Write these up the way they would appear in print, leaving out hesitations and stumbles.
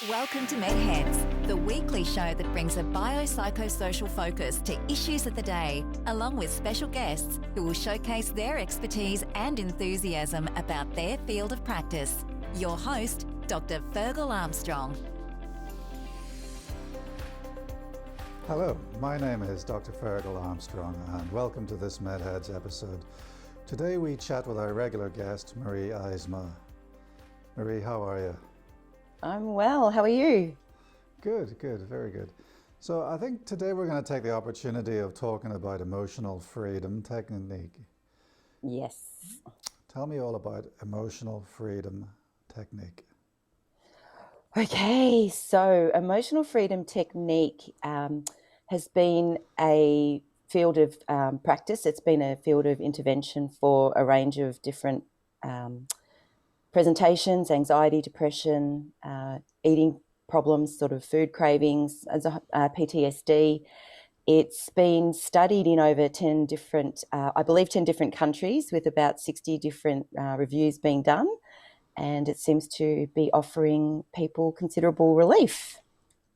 Welcome to MedHeads, the weekly show that brings a biopsychosocial focus to issues of the day, along with special guests who will showcase their expertise and enthusiasm about their field of practice. Your host, Dr. Fergal Armstrong. Hello, my name is Dr. Fergal Armstrong and welcome to this MedHeads episode. Today we chat with our regular guest, Maree Eisma. Maree, how are you? I'm well. How are you? Good, very good. So I think today we're going to take the opportunity of talking about emotional freedom technique. Yes. Tell me all about emotional freedom technique. Okay, so emotional freedom technique has been a field of practice. It's been a field of intervention for a range of different presentations, anxiety, depression, eating problems, sort of food cravings, PTSD. It's been studied in over 10 different, 10 different countries with about 60 different reviews being done. And it seems to be offering people considerable relief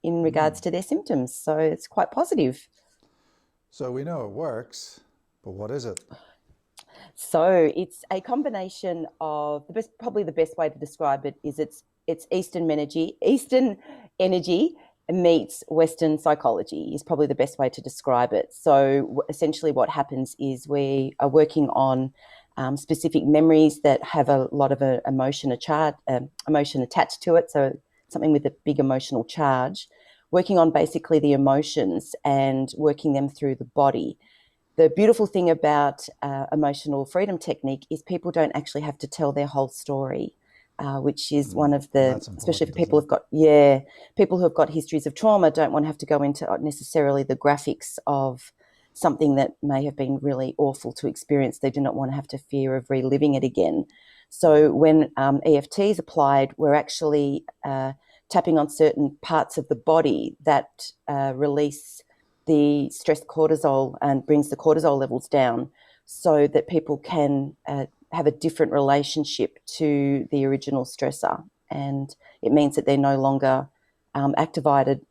in regards to their symptoms. So it's quite positive. So we know it works, but what is it? So it's a combination of probably the best way to describe it is it's Eastern energy meets Western psychology is probably the best way to describe it. So essentially what happens is we are working on specific memories that have a lot of emotion attached to it. So something with a big emotional charge, working on basically the emotions and working them through the body. The beautiful thing about emotional freedom technique is people don't actually have to tell their whole story, which is one of the, especially for people people who have got histories of trauma don't want to have to go into necessarily the graphics of something that may have been really awful to experience. They do not want to have to fear of reliving it again. So when EFT is applied, we're actually tapping on certain parts of the body that release the stress cortisol and brings the cortisol levels down so that people can have a different relationship to the original stressor. And it means that they're no longer activated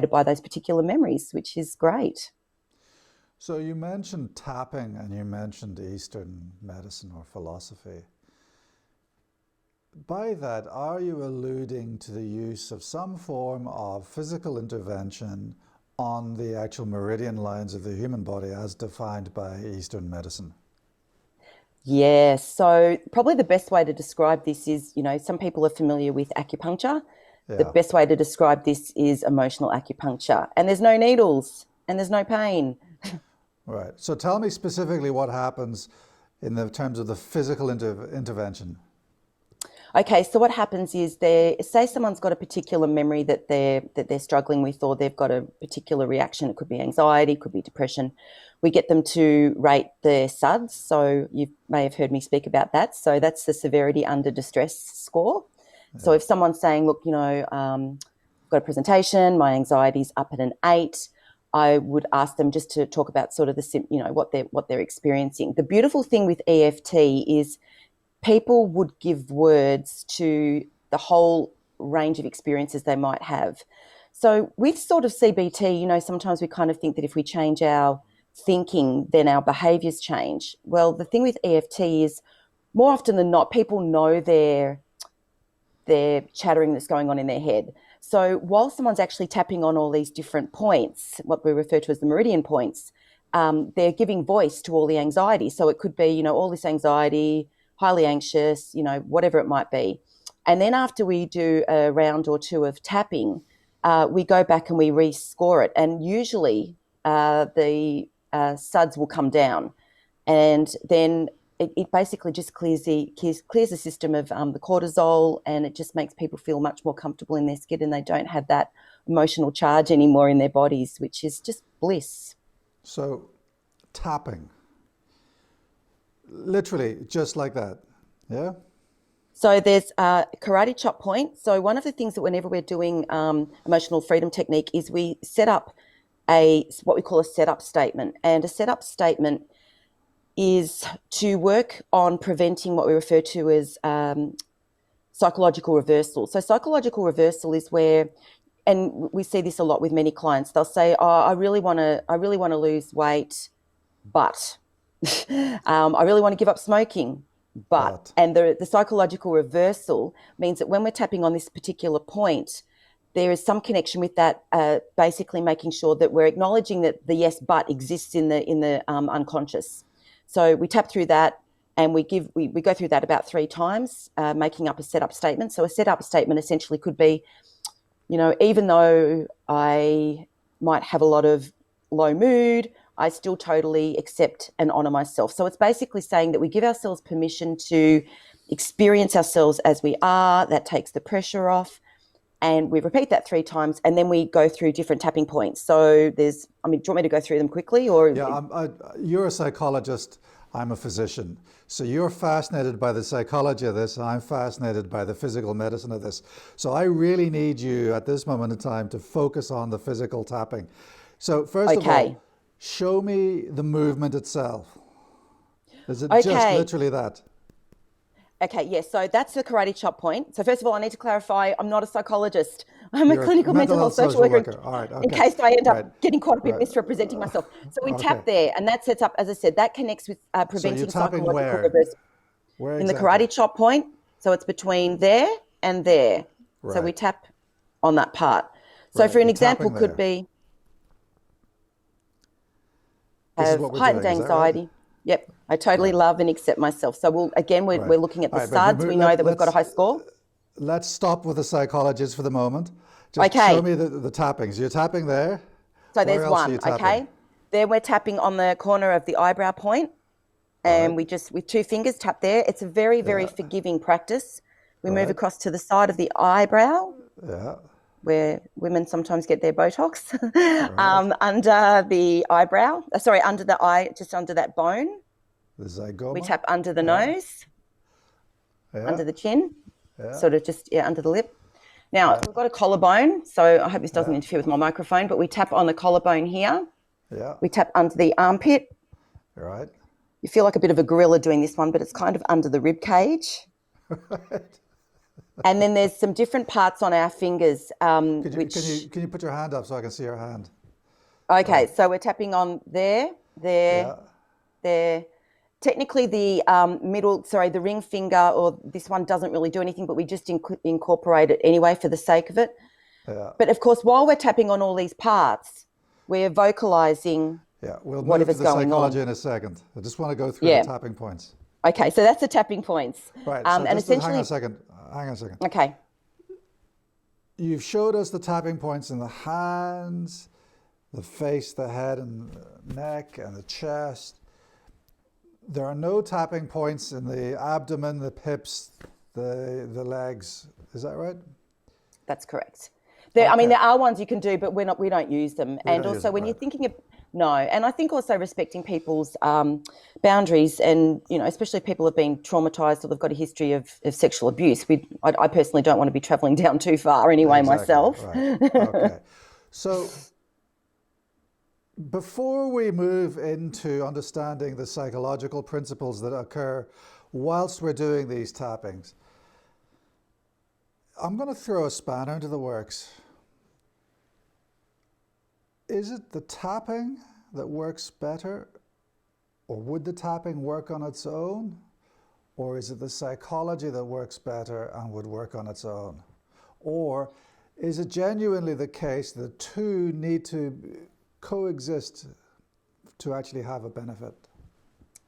by those particular memories, which is great. So you mentioned tapping and you mentioned Eastern medicine or philosophy. By that, are you alluding to the use of some form of physical intervention on the actual meridian lines of the human body as defined by Eastern medicine? Yeah, so probably the best way to describe this is, some people are familiar with acupuncture. Yeah. The best way to describe this is emotional acupuncture. And there's no needles and there's no pain. Right. So tell me specifically what happens in the terms of the physical intervention. Okay, so what happens is say someone's got a particular memory that they're struggling with, or they've got a particular reaction. It could be anxiety, it could be depression. We get them to rate their SUDS. So you may have heard me speak about that. So that's the severity under distress score. Yeah. So if someone's saying, look, I've got a presentation, my anxiety's up at an 8, I would ask them just to talk about sort of what they're experiencing. The beautiful thing with EFT is people would give words to the whole range of experiences they might have. So with sort of CBT, sometimes we kind of think that if we change our thinking, then our behaviours change. Well, the thing with EFT is more often than not, people know their chattering that's going on in their head. So while someone's actually tapping on all these different points, what we refer to as the meridian points, they're giving voice to all the anxiety. So it could be, all this anxiety, highly anxious, whatever it might be. And then after we do a round or two of tapping, we go back and we rescore it. And usually the SUDS will come down. And then it basically just clears the system of the cortisol, and it just makes people feel much more comfortable in their skin, and they don't have that emotional charge anymore in their bodies, which is just bliss. So tapping. Literally, just like that, yeah? So there's a karate chop point. So one of the things that whenever we're doing emotional freedom technique is we set up what we call a setup statement. And a setup statement is to work on preventing what we refer to as psychological reversal. So psychological reversal is where, and we see this a lot with many clients, they'll say, oh, I really want to lose weight, but I really want to give up smoking, but. And the psychological reversal means that when we're tapping on this particular point, there is some connection with that, basically making sure that we're acknowledging that the yes but exists in the unconscious. So we tap through that, and we go through that about 3 times, making up a setup statement. So a setup statement essentially could be, even though I might have a lot of low mood, I still totally accept and honour myself. So it's basically saying that we give ourselves permission to experience ourselves as we are. That takes the pressure off. And we repeat that 3 times, and then we go through different tapping points. So do you want me to go through them quickly? Or yeah, you're a psychologist, I'm a physician. So you're fascinated by the psychology of this, and I'm fascinated by the physical medicine of this. So I really need you at this moment in time to focus on the physical tapping. So first of all, show me the movement itself. Is it just literally that? Okay, yes. So that's the karate chop point. So first of all, I need to clarify, I'm not a psychologist. I'm a clinical mental health social worker. All right, okay. In case I end up getting quite a bit misrepresenting myself. So we tap there, and that sets up, as I said, that connects with preventing psychological reversal. Where in the karate chop point. So it's between there and there. Right. So we tap on that part. So for an example, could be heightened anxiety. Right? Yep, I totally love and accept myself. So we're looking at the SUDS. We know that we've got a high score. Let's stop with the psychologist for the moment. Just show me the tappings. You're tapping there. So there's one, okay? There we're tapping on the corner of the eyebrow point, and we just, with 2 fingers, tap there. It's a very, very forgiving practice. We move across to the side of the eyebrow, where women sometimes get their Botox, under the eyebrow, under the eye, just under that bone. The zygoma. We tap under the nose, under the chin, sort of just under the lip. Now, we've got a collarbone, so I hope this doesn't interfere with my microphone, but we tap on the collarbone here. Yeah. We tap under the armpit. Right. You feel like a bit of a gorilla doing this one, but it's kind of under the rib cage. Right. And then there's some different parts on our fingers. Can you put your hand up so I can see your hand? Okay, so we're tapping on there. Technically the ring finger, or this one doesn't really do anything, but we just incorporate it anyway for the sake of it. Yeah. But of course, while we're tapping on all these parts, we're vocalizing whatever's going on. We'll move to the psychology in a second. I just want to go through the tapping points. Okay, so that's the tapping points. Right, so and essentially... Hang on a second. Okay. You've showed us the tapping points in the hands, the face, the head and the neck and the chest. There are no tapping points in the abdomen, the hips, the legs. Is that right? That's correct. There are ones you can do, but we don't use them. And also when you're thinking of... No, and I think also respecting people's boundaries, and especially if people have been traumatised or they've got a history of sexual abuse. I personally don't want to be travelling down too far anyway myself. Right. Okay. So before we move into understanding the psychological principles that occur whilst we're doing these tappings, I'm going to throw a spanner into the works. Is it the tapping that works better, or would the tapping work on its own, or is it the psychology that works better and would work on its own? Or is it genuinely the case that 2 need to coexist to actually have a benefit?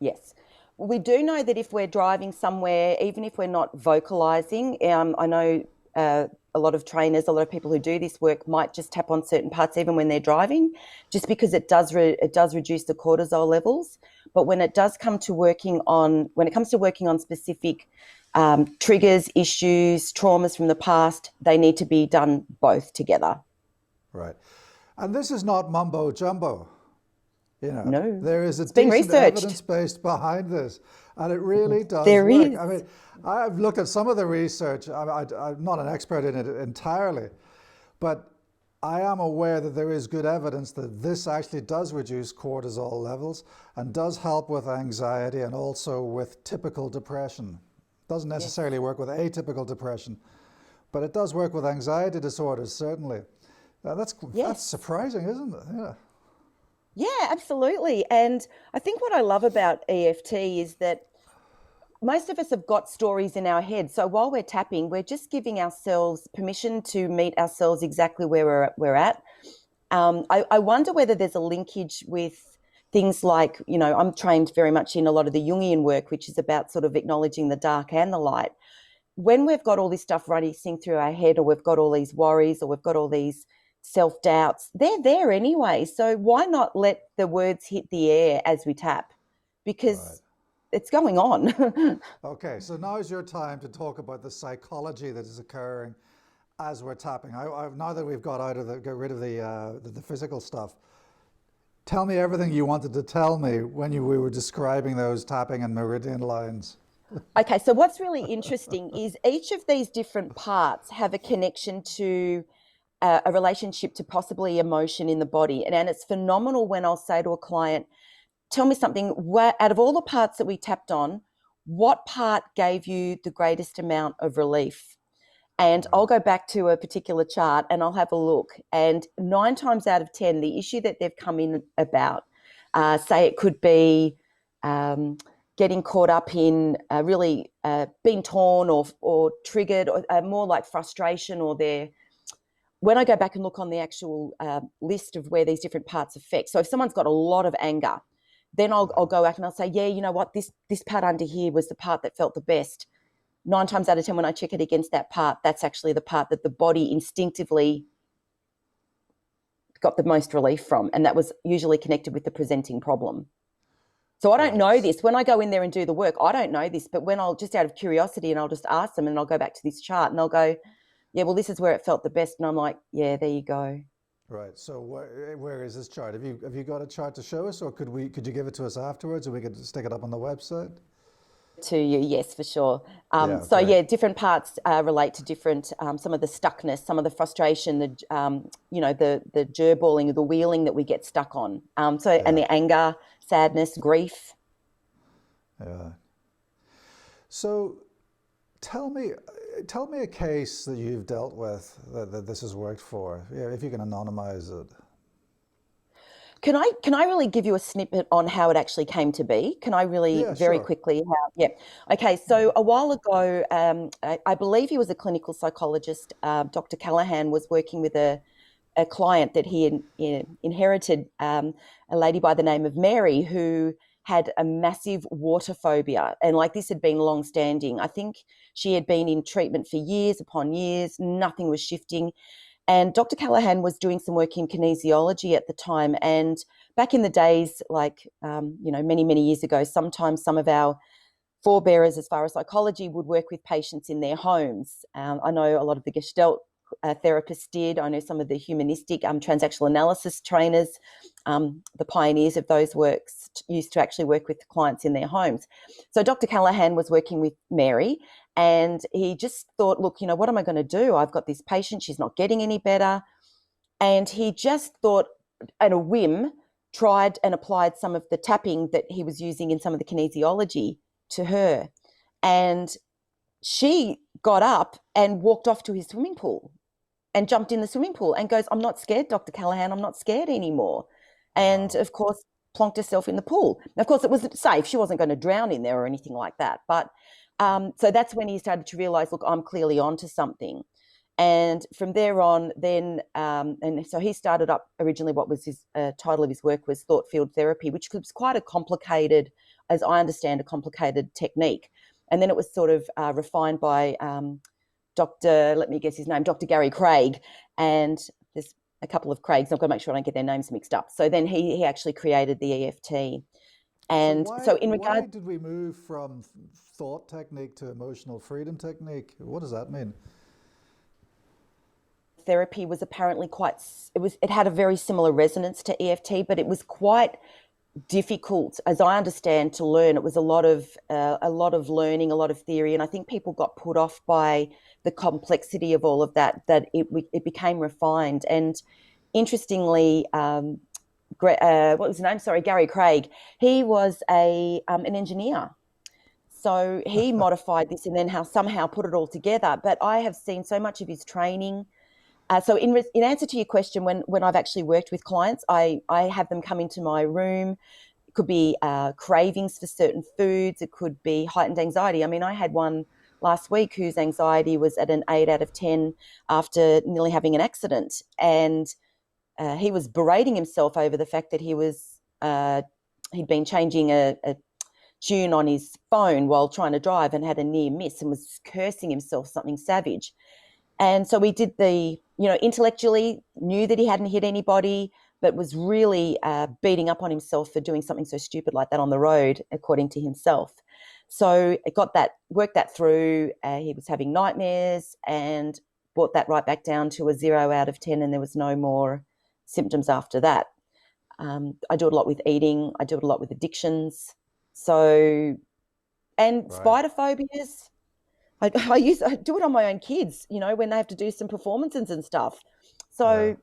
Yes. We do know that if we're driving somewhere, even if we're not vocalizing, I know a lot of trainers, a lot of people who do this work might just tap on certain parts even when they're driving, just because it does reduce the cortisol levels. But when it comes to working on specific triggers, issues, traumas from the past, they need to be done both together. Right. And this is not mumbo jumbo. No, there is a decent evidence base behind this, and it really does work. Is. I mean, I've looked at some of the research. I'm not an expert in it entirely, but I am aware that there is good evidence that this actually does reduce cortisol levels and does help with anxiety and also with typical depression. Doesn't Yes. necessarily work with atypical depression, but it does work with anxiety disorders, certainly. That's Yes. surprising, isn't it? Yeah. Yeah, absolutely. And I think what I love about EFT is that most of us have got stories in our head. So while we're tapping, we're just giving ourselves permission to meet ourselves exactly where we're at. I wonder whether there's a linkage with things like, I'm trained very much in a lot of the Jungian work, which is about sort of acknowledging the dark and the light. When we've got all this stuff racing through our head, or we've got all these worries, or we've got all these self-doubts, they're there anyway. So why not let the words hit the air as we tap? Right. Because it's going on. Okay, so now is your time to talk about the psychology that is occurring as we're tapping. Now that we've got rid of the physical stuff, tell me everything you wanted to tell me when we were describing those tapping and meridian lines. Okay, so what's really interesting is each of these different parts have a connection to a relationship to possibly emotion in the body. And it's phenomenal when I'll say to a client, tell me something, out of all the parts that we tapped on, what part gave you the greatest amount of relief? And Right. I'll go back to a particular chart and I'll have a look. And 9 times out of 10, the issue that they've come in about, say it could be um, getting caught up in really being torn or triggered, or more like frustration, or their when I go back and look on the actual list of where these different parts affect. So if someone's got a lot of anger, then I'll Right. go back and I'll say, yeah, you know what, this part under here was the part that felt the best. 9 times out of 10, when I check it against that part, that's actually the part that the body instinctively got the most relief from. And that was usually connected with the presenting problem. So I don't know Right. this. When I go in there and do the work, I don't know this. But when I'll just out of curiosity and I'll just ask them and I'll go back to this chart and they'll go, yeah, well, this is where it felt the best. And I'm like, yeah, there you go. Right. So where is this chart? Have you got a chart to show us, or could you give it to us afterwards, or we could stick it up on the website? To you, yes, for sure. Yeah. So Great. yeah, different parts relate to different. Some of the stuckness, some of the frustration, the gerballing, the wheeling that we get stuck on. And Yeah. the anger, sadness, grief. Yeah. So tell me, tell me a case that you've dealt with that this has worked for. Yeah, if you can anonymize it. Can I really give you a snippet on how it actually came to be? Can I really Yeah. very Sure. quickly? Yeah. Okay. So a while ago, I believe he was a clinical psychologist. Dr. Callahan was working with a client that he inherited, a lady by the name of Mary, who had a massive water phobia. And like this had been long standing. I think she had been in treatment for years upon years. Nothing was shifting. And Dr. Callahan was doing some work in kinesiology at the time. And back in the days, like, many, many years ago, sometimes some of our forebearers as far as psychology would work with patients in their homes. I know a lot of the Gestalt therapists did. I know some of the humanistic transactional analysis trainers, the pioneers of those works, used to actually work with clients in their homes. So Dr. Callahan was working with Mary, and he just thought, look, what am I going to do? I've got this patient, she's not getting any better. And he just thought, at a whim, tried and applied some of the tapping that he was using in some of the kinesiology to her. And she got up and walked off to his swimming pool and jumped in the swimming pool and goes, I'm not scared, Dr. Callahan, I'm not scared anymore. And Wow. of course, plonked herself in the pool. And of course, it was safe. She wasn't going to drown in there or anything like that. But so that's when he started to realize, look, I'm clearly onto something. And from there on, then, and so he started up originally what was his title of his work was thought field therapy, which was quite a complicated, as I understand, a complicated technique. And then it was sort of refined by let me guess his name, Dr. Gary Craig. And there's a couple of Craigs. I've got to make sure I don't get their names mixed up. So then he actually created the EFT. So And why so in regard, why did we move from thought technique to emotional freedom technique? What does that mean? therapy was apparently it had a very similar resonance to EFT, but it was quite difficult, as I understand, to learn. It was a lot of learning, a lot of theory, and I think people got put off by the complexity of all of that. That it became refined. And interestingly, what was his name? Sorry, Gary Craig. He was an engineer. So he modified this and then somehow put it all together. But I have seen so much of his training. So in answer to your question, when I've actually worked with clients, I have them come into my room. It could be cravings for certain foods. It could be heightened anxiety. I mean, I had one last week whose anxiety was at an 8 out of 10 after nearly having an accident. And he was berating himself over the fact that he'd been changing a tune on his phone while trying to drive and had a near miss and was cursing himself something savage. And so we did intellectually knew that he hadn't hit anybody, but was really beating up on himself for doing something so stupid like that on the road, according to himself. So it worked that through. He was having nightmares and brought that right back down to a 0 out of 10, and there was no more symptoms after that. I do it a lot with eating. I do it a lot with addictions. So, and spider phobias. I do it on my own kids, when they have to do some performances and stuff. So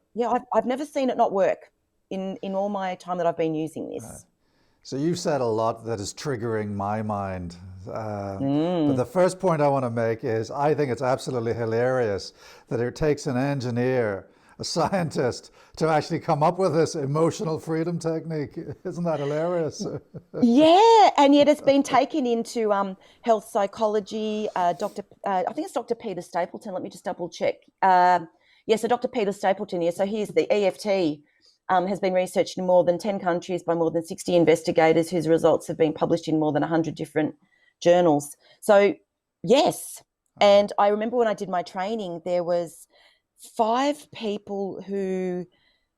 I've never seen it not work in all my time that I've been using this. So you've said a lot that is triggering my mind. But the first point I want to make is I think it's absolutely hilarious that it takes an engineer, a scientist, to actually come up with this emotional freedom technique. Isn't that hilarious? Yeah, and yet it's been taken into health psychology. I think it's Dr. Peter Stapleton. Let me just double check. So Dr. Peter Stapleton, so here's the EFT. Has been researched in more than 10 countries by more than 60 investigators whose results have been published in more than 100 different journals. So, yes. And I remember when I did my training, there was 5 people who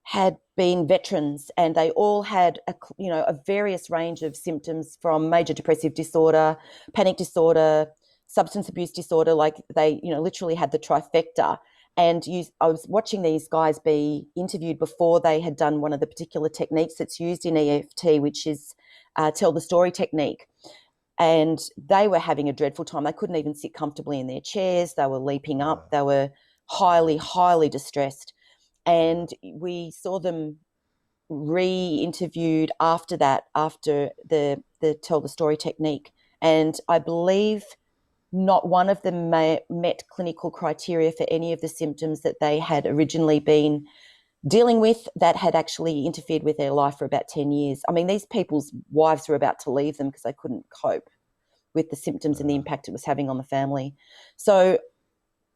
had been veterans, and they all had a various range of symptoms, from major depressive disorder, panic disorder, substance abuse disorder. Like they literally had the trifecta. And I was watching these guys be interviewed before they had done one of the particular techniques that's used in EFT, which is tell the story technique. And they were having a dreadful time. They couldn't even sit comfortably in their chairs. They were leaping up. They were highly, highly distressed. And we saw them re-interviewed after that, after the tell the story technique. And I believe not one of them met clinical criteria for any of the symptoms that they had originally been dealing with that had actually interfered with their life for about 10 years. I mean, these people's wives were about to leave them because they couldn't cope with the symptoms and the impact it was having on the family. So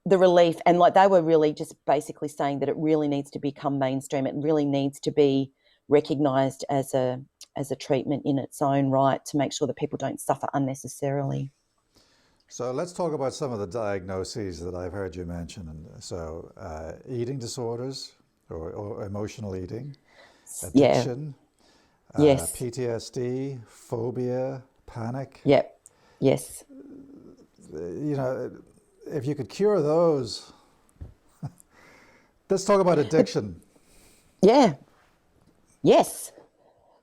the relief, and they were really just basically saying that it really needs to become mainstream. It really needs to be recognised as a treatment in its own right, to make sure that people don't suffer unnecessarily. So let's talk about some of the diagnoses that I've heard you mention. So eating disorders or emotional eating, addiction, yes, PTSD, phobia, panic. Yep. Yes. If you could cure those, let's talk about addiction. Yeah. Yes.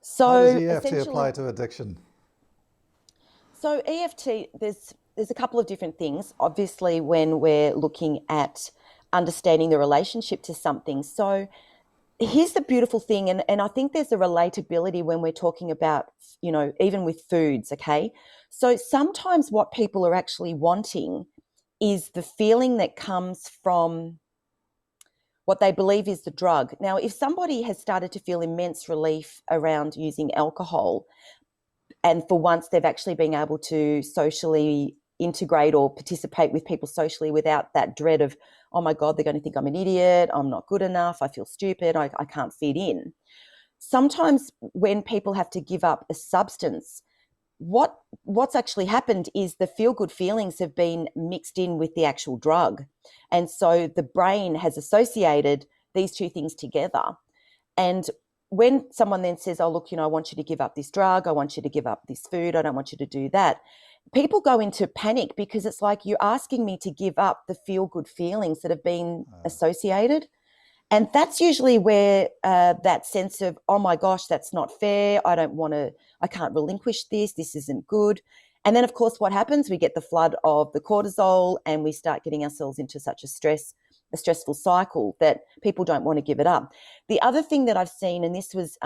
So how does EFT apply to addiction? So EFT, there's a couple of different things, obviously, when we're looking at understanding the relationship to something. So here's the beautiful thing, and I think there's a relatability when we're talking about, even with foods, okay? So sometimes what people are actually wanting is the feeling that comes from what they believe is the drug. Now, if somebody has started to feel immense relief around using alcohol, and for once they've actually been able to socially integrate or participate with people socially without that dread of, oh my God, they're going to think I'm an idiot, I'm not good enough, I feel stupid, I can't fit in. Sometimes when people have to give up a substance, what's actually happened is the feel-good feelings have been mixed in with the actual drug. And so the brain has associated these two things together. And when someone then says, oh, look, I want you to give up this drug, I want you to give up this food, I don't want you to do that, people go into panic because it's like, you're asking me to give up the feel-good feelings that have been associated. And that's usually where that sense of, oh my gosh, that's not fair, I can't relinquish this isn't good. And then, of course, what happens? We get the flood of the cortisol and we start getting ourselves into such a stressful cycle that people don't want to give it up. The other thing that I've seen, and this was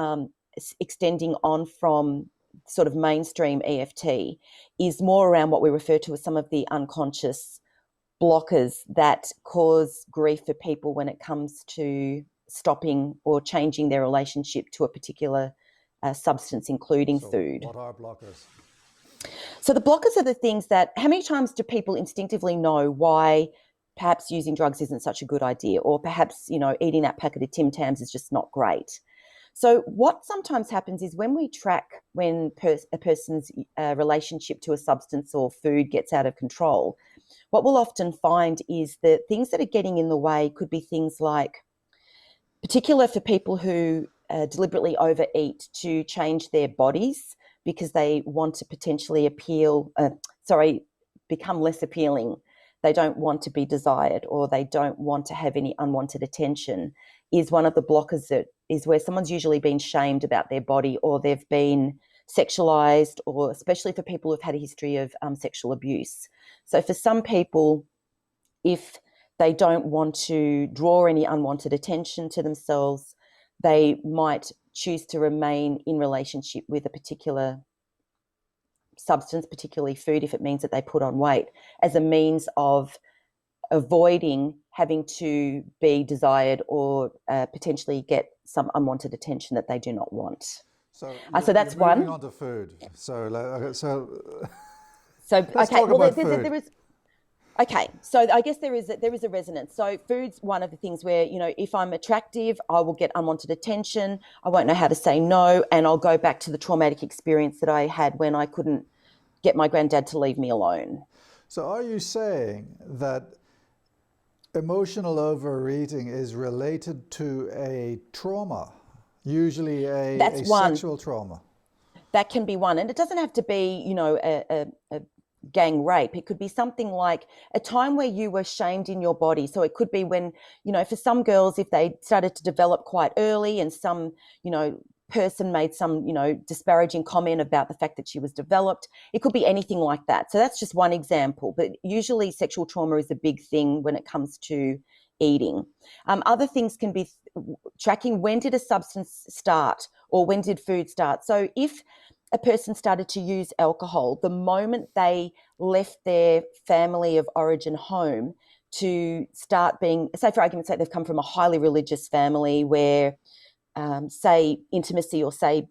extending on from sort of mainstream EFT is more around what we refer to as some of the unconscious blockers that cause grief for people when it comes to stopping or changing their relationship to a particular substance, including food. What are blockers? So the blockers are the things that, how many times do people instinctively know why perhaps using drugs isn't such a good idea, or perhaps, eating that packet of Tim Tams is just not great? So what sometimes happens is when we track when a person's relationship to a substance or food gets out of control, what we'll often find is that things that are getting in the way could be things like, particular for people who deliberately overeat to change their bodies because they want to potentially become less appealing. They don't want to be desired, or they don't want to have any unwanted attention, is one of the blockers that is where someone's usually been shamed about their body, or they've been sexualized, or especially for people who've had a history of sexual abuse. So for some people, if they don't want to draw any unwanted attention to themselves, they might choose to remain in relationship with a particular substance, particularly food, if it means that they put on weight, as a means of avoiding having to be desired or potentially get some unwanted attention that they do not want. So that's you're moving one. on to food. So let's okay, talk about food. there is. Okay, so I guess there is a resonance. So food's one of the things where, if I'm attractive, I will get unwanted attention. I won't know how to say no, and I'll go back to the traumatic experience that I had when I couldn't get my granddad to leave me alone. So are you saying that emotional overeating is related to a trauma, usually a sexual trauma? That can be one. And it doesn't have to be, a gang rape. It could be something like a time where you were shamed in your body. So it could be when, for some girls, if they started to develop quite early and some, person made some, disparaging comment about the fact that she was developed. It could be anything like that. So that's just one example. But usually sexual trauma is a big thing when it comes to eating. Other things can be tracking when did a substance start or when did food start. So if a person started to use alcohol the moment they left their family of origin home to start being, say for argument's sake, they've come from a highly religious family where, say, intimacy or say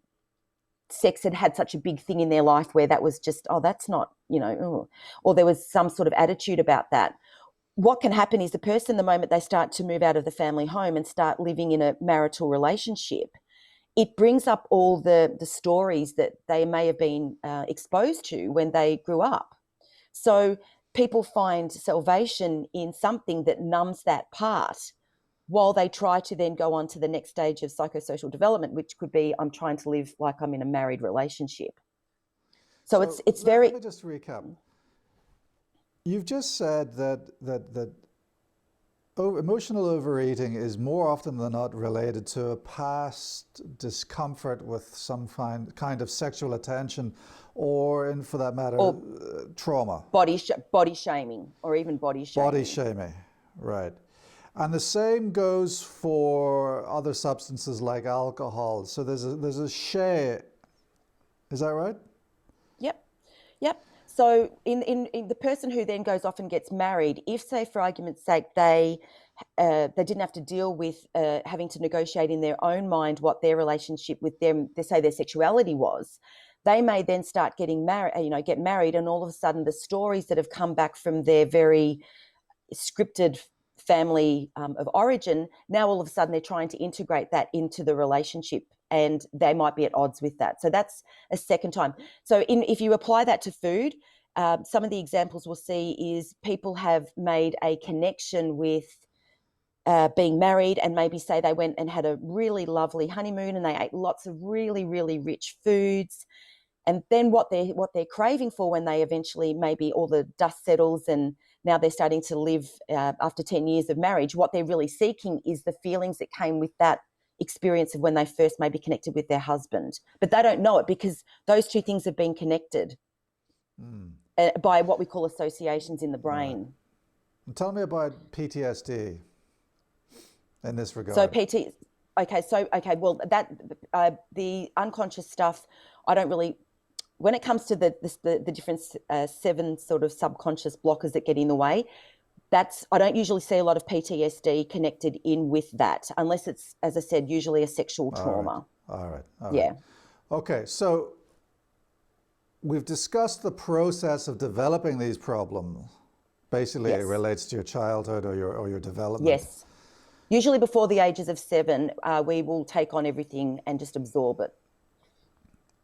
sex had such a big thing in their life where that was just, that's not, or there was some sort of attitude about that. What can happen is the person, the moment they start to move out of the family home and start living in a marital relationship, it brings up all the stories that they may have been exposed to when they grew up. So people find salvation in something that numbs that part while they try to then go on to the next stage of psychosocial development, which could be, I'm trying to live like I'm in a married relationship. So it's very... Let me just recap. You've just said that emotional overeating is more often than not related to a past discomfort with some kind of sexual attention, or, for that matter, trauma. Body shaming, or even body shaming. Body shaming, right. And the same goes for other substances like alcohol. So there's a share. Is that right? Yep. So in the person who then goes off and gets married, if, say, for argument's sake, they didn't have to deal with having to negotiate in their own mind what their relationship with them, they say their sexuality was, they may then start getting married, get married, and all of a sudden the stories that have come back from their very scripted family of origin, now all of a sudden they're trying to integrate that into the relationship, and they might be at odds with that. So that's a second time. So if you apply that to food, some of the examples we'll see is people have made a connection with being married, and maybe say they went and had a really lovely honeymoon and they ate lots of really, really rich foods. And then what they're craving for when they eventually, maybe all the dust settles and now they're starting to live after 10 years of marriage, what they're really seeking is the feelings that came with that experience of when they first maybe connected with their husband. But they don't know it because those two things have been connected by what we call associations in the brain. Right. Tell me about PTSD in this regard. Well, that the unconscious stuff, I don't really when it comes to the different 7 sort of subconscious blockers that get in the way, I don't usually see a lot of PTSD connected in with that, unless it's, as I said, usually a sexual trauma. All right. Yeah. Okay, so we've discussed the process of developing these problems. Basically, Yes. it relates to your childhood or your development. Yes. Usually before the ages of 7, we will take on everything and just absorb it.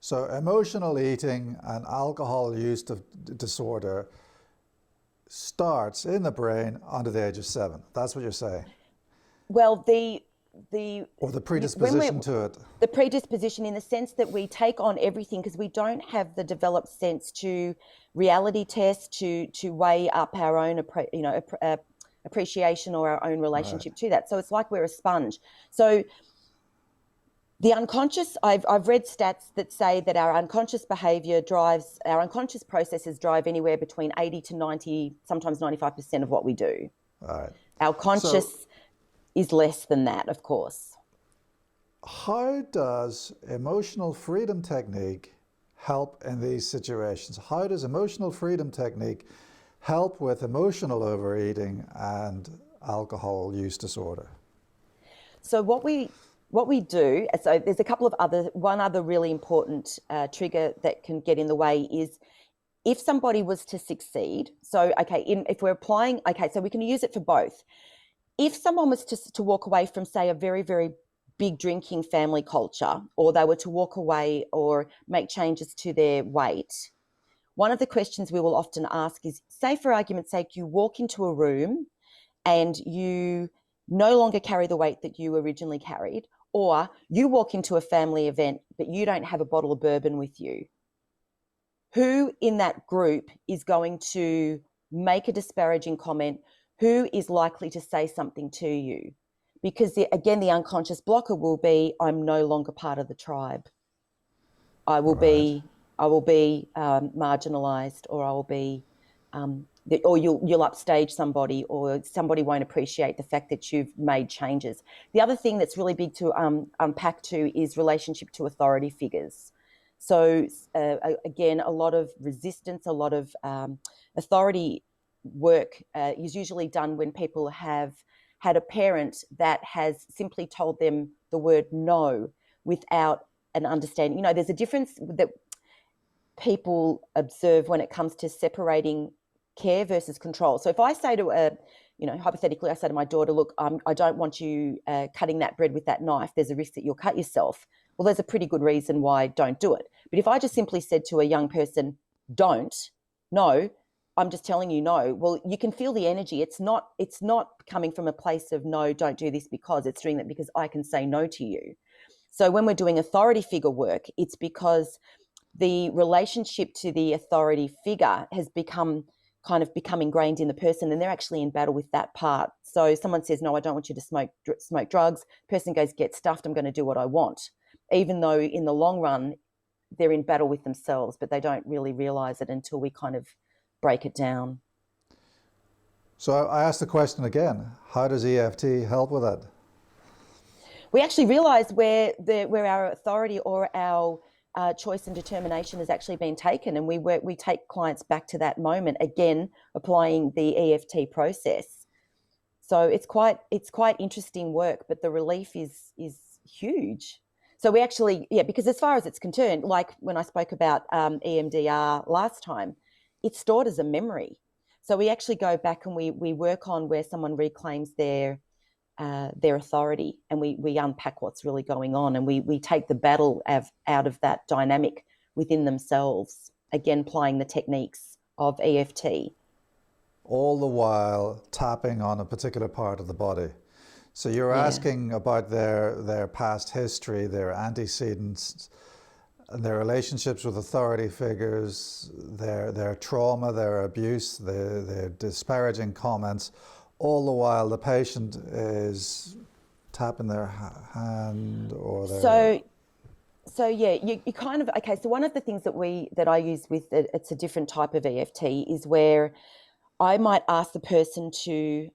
So emotional eating and alcohol use disorder starts in the brain under the age of 7. That's what you're saying? Well, or the predisposition to it. The predisposition in the sense that we take on everything because we don't have the developed sense to reality test, to weigh up our own appreciation or our own relationship to that. So it's like we're a sponge. So the unconscious, I've read stats that say that our unconscious behaviour our unconscious processes drive anywhere between 80 to 90, sometimes 95% of what we do. All right. Our conscious is less than that, of course. How does emotional freedom technique help in these situations? How does emotional freedom technique help with emotional overeating and alcohol use disorder? So what we do, so there's one other really important trigger that can get in the way is if somebody was to succeed. So, if we're applying, so we can use it for both. If someone was to walk away from, say, a very, very big drinking family culture, or they were to walk away or make changes to their weight, one of the questions we will often ask is, say for argument's sake, you walk into a room and you no longer carry the weight that you originally carried, or you walk into a family event but you don't have a bottle of bourbon with you. Who in that group is going to make a disparaging comment? Who is likely to say something to you? Because the unconscious blocker will be, I'm no longer part of the tribe. I will be marginalised, or I will be, or you'll upstage somebody, or somebody won't appreciate the fact that you've made changes. The other thing that's really big to unpack too is relationship to authority figures. So again, a lot of resistance, a lot of authority work is usually done when people have had a parent that has simply told them the word no without an understanding. There's a difference that people observe when it comes to separating care versus control. So if I say to hypothetically, I say to my daughter, look, I don't want you cutting that bread with that knife. There's a risk that you'll cut yourself. Well, there's a pretty good reason why don't do it. But if I just simply said to a young person, no, I'm just telling you no. Well, you can feel the energy. It's not coming from a place of no, don't do this because. It's doing that because I can say no to you. So when we're doing authority figure work, it's because the relationship to the authority figure has become ingrained in the person, and they're actually in battle with that part. So someone says, no, I don't want you to smoke drugs. Person goes, get stuffed. I'm going to do what I want. Even though in the long run, they're in battle with themselves, but they don't really realise it until we kind of break it down. So I asked the question again, how does EFT help with that? We actually realise where our authority or our choice and determination has actually been taken, and we take clients back to that moment, again applying the EFT process. So it's quite interesting work, but the relief is huge. So we actually, because as far as it's concerned, like when I spoke about EMDR last time, it's stored as a memory. So we actually go back and we work on where someone reclaims their authority, and we unpack what's really going on, and we take the battle out of that dynamic within themselves, again applying the techniques of EFT. All the while tapping on a particular part of the body. So you're asking about their past history, their antecedents, and their relationships with authority figures, their trauma, their abuse, their disparaging comments. All the while the patient is tapping their hand or their... So you kind of, so one of the things that I use with it, it's a different type of EFT, is where I might ask the person to,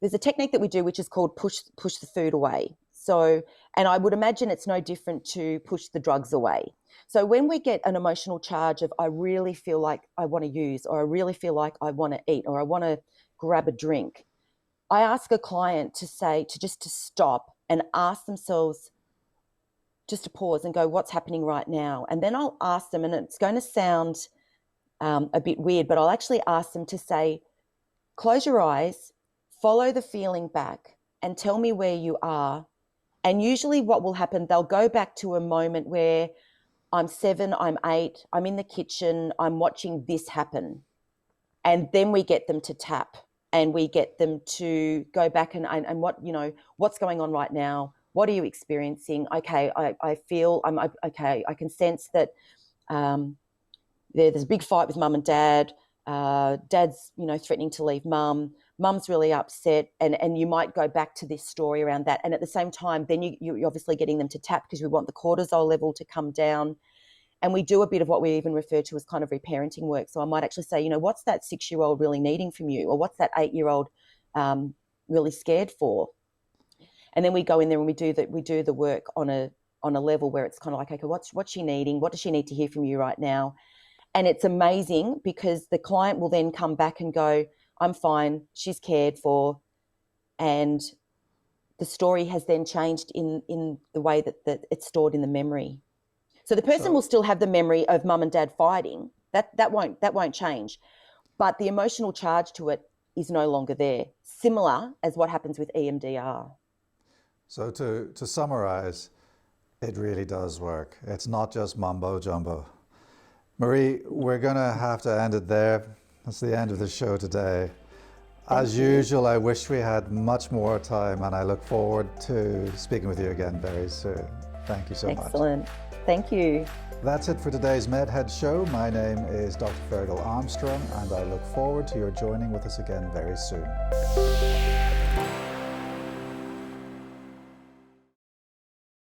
there's a technique that we do which is called push the food away. So, and I would imagine it's no different to push the drugs away. So when we get an emotional charge of, I really feel like I want to use, or I really feel like I want to eat, or I want to grab a drink, I ask a client to stop and ask themselves, just to pause and go, what's happening right now? And then I'll ask them, and it's going to sound a bit weird, but I'll actually ask them to say, close your eyes, follow the feeling back, and tell me where you are. And usually what will happen, they'll go back to a moment where I'm 7, I'm 8, I'm in the kitchen, I'm watching this happen. And then we get them to tap, and we get them to go back and what, what's going on right now? What are you experiencing? Okay, I feel I'm okay. I can sense that there's a big fight with mum and dad. Dad's, threatening to leave mum. Mum's really upset, and you might go back to this story around that. And at the same time, then you're obviously getting them to tap, because we want the cortisol level to come down. And we do a bit of what we even refer to as kind of reparenting work. So I might actually say, what's that 6-year-old really needing from you? Or what's that 8-year-old really scared for? And then we go in there and we do the work on a level where it's kind of like, okay, what's she needing? What does she need to hear from you right now? And it's amazing, because the client will then come back and go, I'm fine, she's cared for. And the story has then changed in the way that it's stored in the memory. So the person will still have the memory of mum and dad fighting. That won't change. But the emotional charge to it is no longer there, similar as what happens with EMDR. So to summarize, it really does work. It's not just mumbo jumbo. Maree, we're going to have to end it there. That's the end of the show today. As usual, I wish we had much more time, and I look forward to speaking with you again very soon. Thank you so much. Excellent. Thank you. That's it for today's MedHeads show. My name is Dr. Fergal Armstrong, and I look forward to your joining with us again very soon.